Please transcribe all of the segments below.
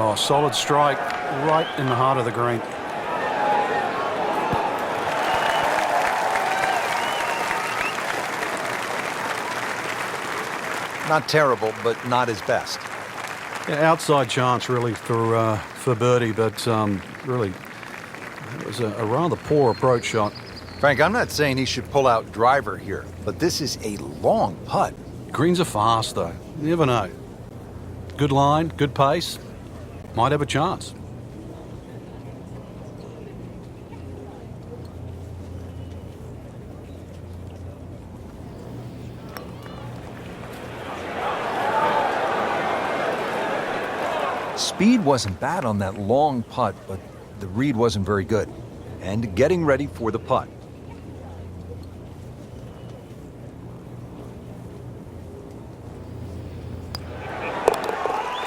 Oh, solid strike right in the heart of the green. Not terrible, but not his best. Yeah, outside chance really for birdie, but really it was a rather poor approach shot. Frank, I'm not saying he should pull out driver here, but this is a long putt. Greens are fast though. You never know. Good line, good pace. Might have a chance. Speed wasn't bad on that long putt, but the read wasn't very good. And getting ready for the putt.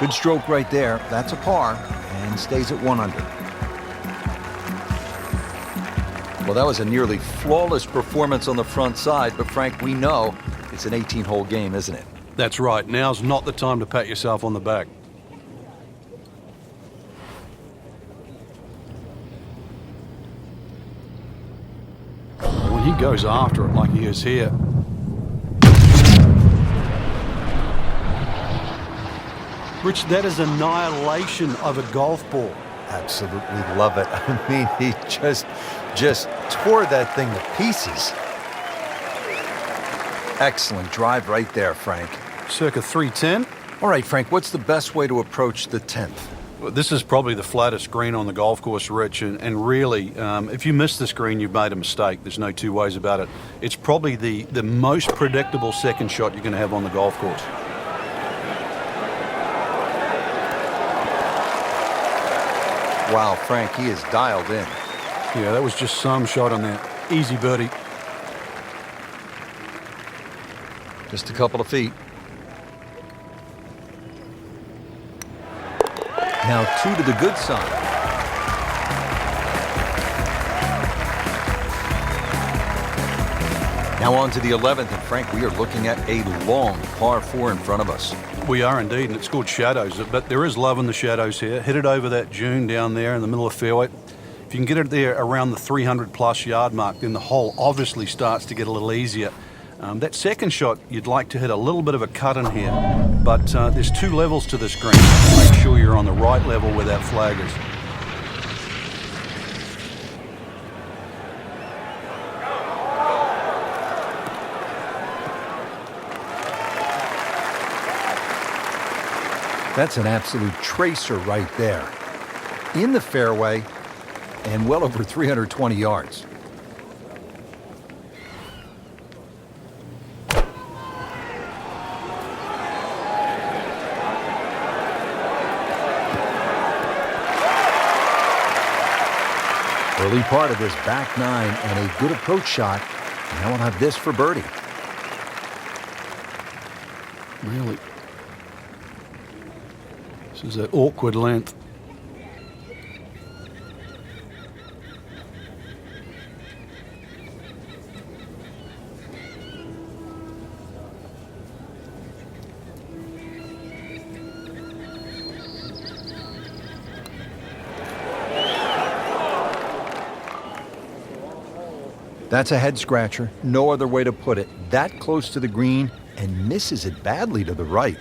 Good stroke right there. That's a par and stays at 1 under. Well, that was a nearly flawless performance on the front side, but Frank, we know it's an 18-hole game, isn't it? That's right. Now's not the time to pat yourself on the back. When he goes after it like he is here. Rich, that is annihilation of a golf ball. Absolutely love it. I mean, he just tore that thing to pieces. Excellent drive right there, Frank. Circa 310. All right, Frank, what's the best way to approach the 10th? Well, this is probably the flattest green on the golf course, Rich, and really, if you miss this green, you've made a mistake. There's no two ways about it. It's probably the most predictable second shot you're going to have on the golf course. Wow, Frank, he is dialed in. Yeah, that was just some shot on that. Easy birdie. Just a couple of feet. Now 2 to the good side. Now on to the 11th, and Frank, we are looking at a long par 4 in front of us. We are indeed, and it's called shadows, but there is love in the shadows here. Hit it over that dune down there in the middle of the fairway. If you can get it there around the 300-plus yard mark, then the hole obviously starts to get a little easier. That second shot, you'd like to hit a little bit of a cut in here, but there's 2 levels to this green. Make sure you're on the right level where that flag is. That's an absolute tracer right there. In the fairway and well over 320 yards. Early part of this back 9 and a good approach shot. Now we'll have this for birdie. Really? This is an awkward length. That's a head scratcher. No other way to put it. That close to the green and misses it badly to the right.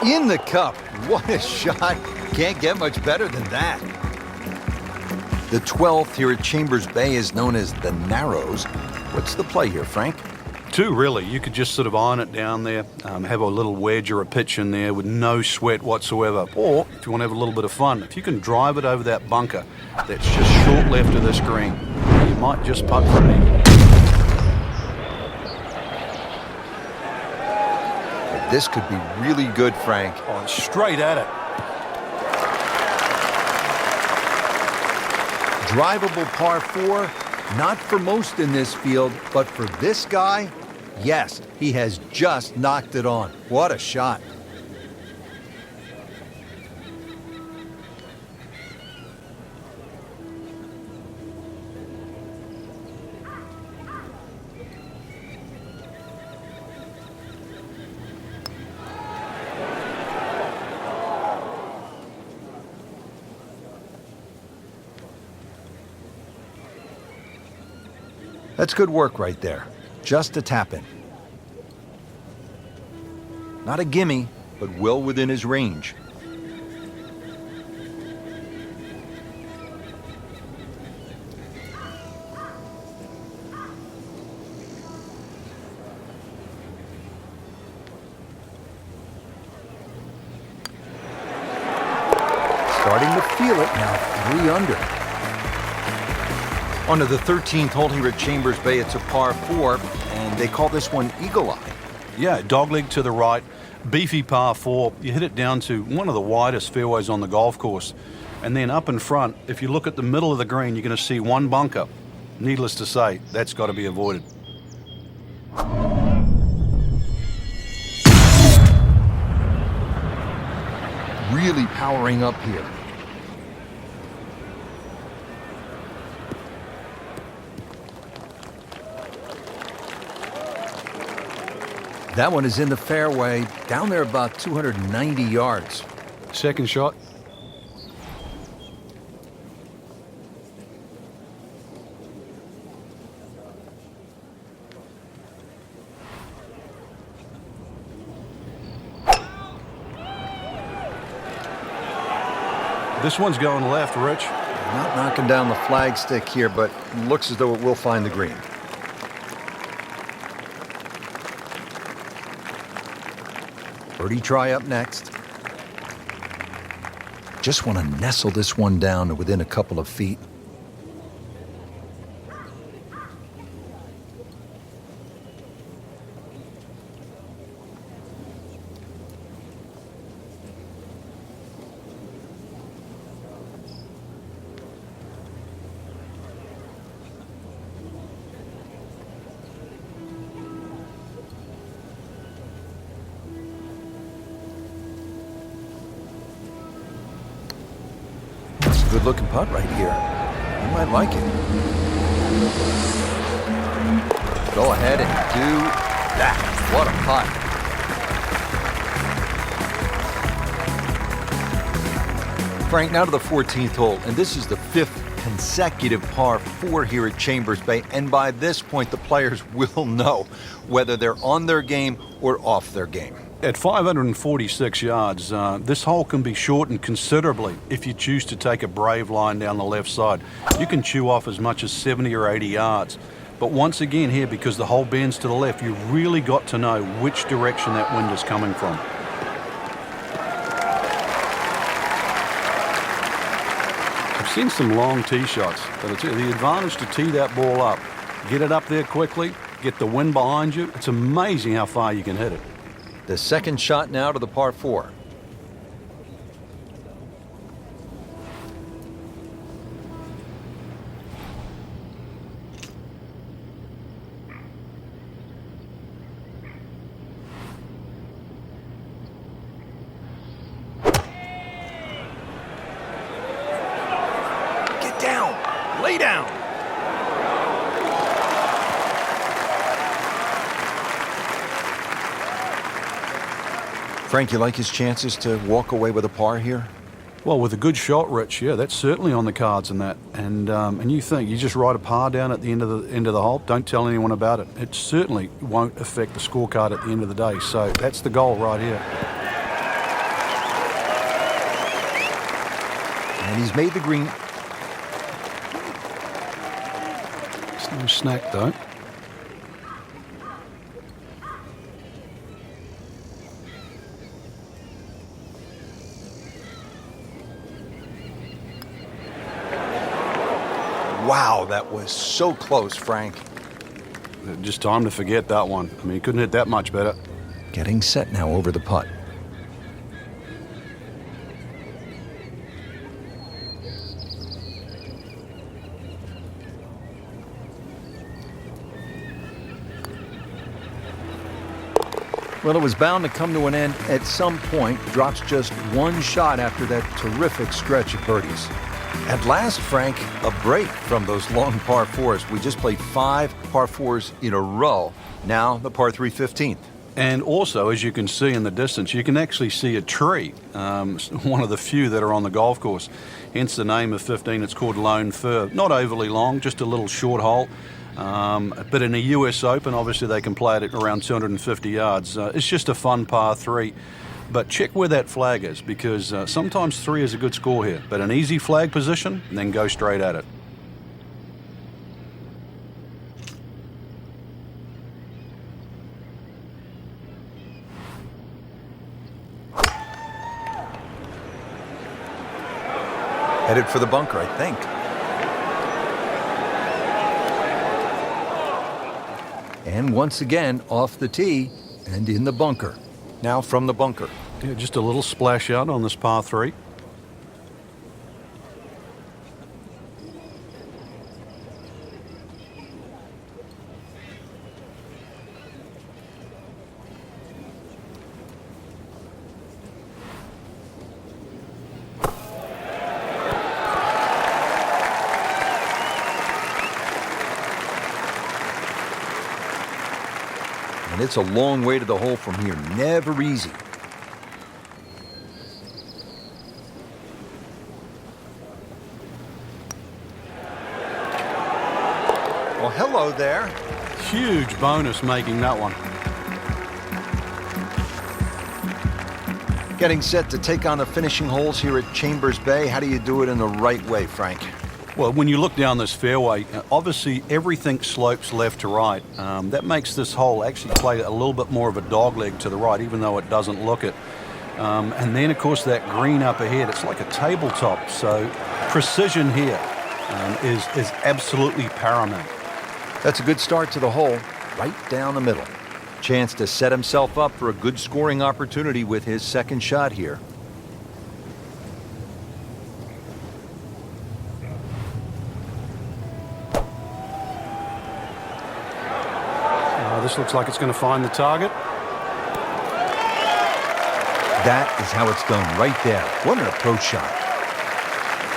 In the cup. What a shot. Can't get much better than that. The 12th here at Chambers Bay is known as the Narrows. What's the play here, Frank? 2, really. You could just sort of iron it down there, have a little wedge or a pitch in there with no sweat whatsoever. Or, if you want to have a little bit of fun, if you can drive it over that bunker that's just short left of this green, you might just putt for an eagle. This could be really good, Frank. Oh, straight at it. Drivable par 4, not for most in this field, but for this guy, Yes, he has just knocked it on. What a shot. That's good work right there. Just a tap-in. Not a gimme, but well within his range. Starting to feel it now, 3 under. On to the 13th hole here at Chambers Bay. It's a par 4, and they call this one Eagle Eye. Yeah, dogleg to the right, beefy par 4. You hit it down to one of the widest fairways on the golf course. And then up in front, if you look at the middle of the green, you're going to see one bunker. Needless to say, that's got to be avoided. Really powering up here. That one is in the fairway, down there about 290 yards. Second shot. This one's going left, Rich. Not knocking down the flagstick here, but looks as though it will find the green. Birdie try up next. Just want to nestle this one down to within a couple of feet. Good looking putt right here. You might like it. Go ahead and do that. What a putt. Frank, now to the 14th hole, and this is the 5th consecutive par 4 here at Chambers Bay, and by this point the players will know whether they're on their game or off their game. At 546 yards, this hole can be shortened considerably if you choose to take a brave line down the left side. You can chew off as much as 70 or 80 yards. But once again here, because the hole bends to the left, you've really got to know which direction that wind is coming from. I've seen some long tee shots, but it's the advantage to tee that ball up. Get it up there quickly, get the wind behind you. It's amazing how far you can hit it. The second shot now to the par 4. Get down! Lay down! Frank, you like his chances to walk away with a par here? Well, with a good shot, Rich, yeah, that's certainly on the cards in that. And you think you just write a par down at the end of the hole, don't tell anyone about it. It certainly won't affect the scorecard at the end of the day. So that's the goal right here. And he's made the green. It's no snack though. Wow, that was so close, Frank. Just time to forget that one. I mean, he couldn't hit that much better. Getting set now over the putt. Well, it was bound to come to an end at some point. Drops just one shot after that terrific stretch of birdies. At last, Frank, a break from those long par 4s. We just played 5 par 4s in a row. Now the par 3 15th. And also, as you can see in the distance, you can actually see a tree, one of the few that are on the golf course. Hence the name of 15. It's called Lone Fir. Not overly long, just a little short hole. But in a US Open, obviously they can play it at around 250 yards. It's just a fun par 3. But check where that flag is, because sometimes 3 is a good score here. But an easy flag position, and then go straight at it. Headed for the bunker, I think. And once again, off the tee and in the bunker. Now from the bunker. Yeah, just a little splash out on this par 3. And it's a long way to the hole from here. Never easy. Well, hello there. Huge bonus making that one. Getting set to take on the finishing holes here at Chambers Bay. How do you do it in the right way, Frank? Well, when you look down this fairway, obviously everything slopes left to right. That makes this hole actually play a little bit more of a dogleg to the right, even though it doesn't look it. And then, of course, that green up ahead, it's like a tabletop. So precision here is absolutely paramount. That's a good start to the hole, right down the middle. Chance to set himself up for a good scoring opportunity with his second shot here. This looks like it's going to find the target. That is how it's done right there. What an approach shot.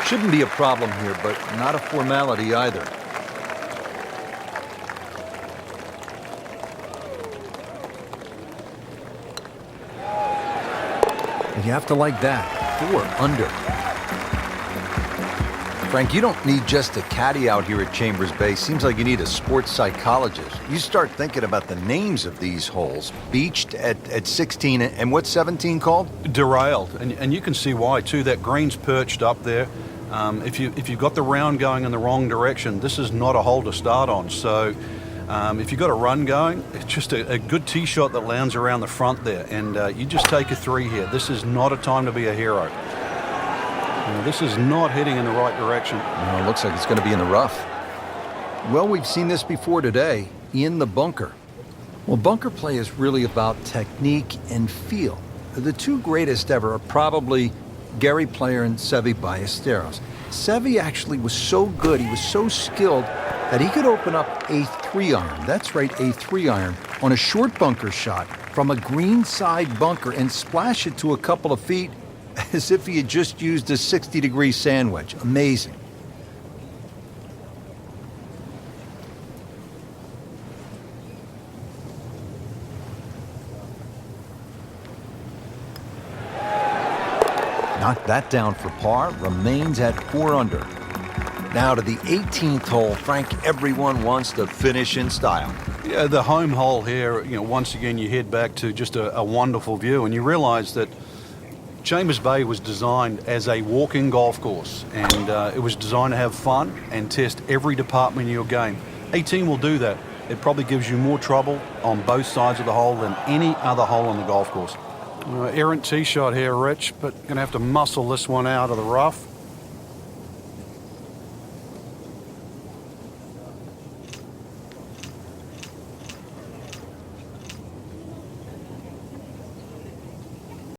Shouldn't be a problem here, but not a formality either. You have to like that. 4 under. Frank, you don't need just a caddy out here at Chambers Bay. Seems like you need a sports psychologist. You start thinking about the names of these holes. Beached at 16, and what's 17 called? Derailed, and you can see why too. That green's perched up there. If you've got the round going in the wrong direction, this is not a hole to start on. So if you've got a run going, it's just a good tee shot that lands around the front there, and you just take a 3 here. This is not a time to be a hero. This is not heading in the right direction. No, it looks like it's going to be in the rough. Well, we've seen this before today, in the bunker. Well, bunker play is really about technique and feel. The 2 greatest ever are probably Gary Player and Seve Ballesteros. Seve actually was so good, he was so skilled, that he could open up a 3-iron, that's right, a 3-iron, on a short bunker shot from a green side bunker and splash it to a couple of feet as if he had just used a 60-degree sandwich. Amazing. Knocked that down for par, remains at 4 under. Now to the 18th hole. Frank, everyone wants to finish in style. Yeah, the home hole here, once again you head back to just a wonderful view, and you realize that Chambers Bay was designed as a walking golf course, and it was designed to have fun and test every department in your game. 18 will do that. It probably gives you more trouble on both sides of the hole than any other hole on the golf course. Errant tee shot here, Rich, but going to have to muscle this one out of the rough.